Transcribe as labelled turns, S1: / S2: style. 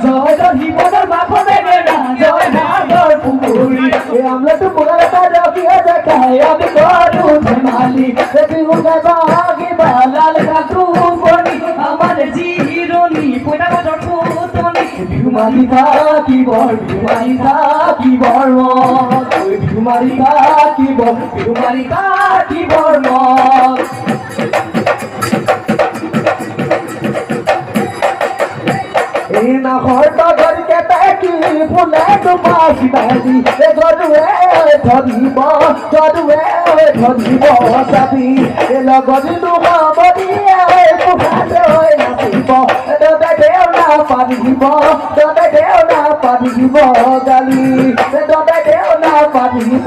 S1: জয় দহি বদর বাপো দেবে না জয় ভাগর পুকুরি আমরা তো পুরা তারা কি দেখায় আমি করু ধেমালি বিহু গাইবাগি বালাল কাকু বনি আমার জিরনি পুরা বদর পুতনি বিহু মালিকা কি বল বিহু মালিকা কি বল বিহু মালিকা কি বল বিহু মালিকা কি বল না হয়তো ধরকে দেখি ফুলে তোমাশি বাজি এ গরুয়ে ধরিব সাবি এ লগদি তোমা বদিয়ে পুহাতে হয়ে নাচিব দদে দেও না পারিব গালি দদে দেও না পারিব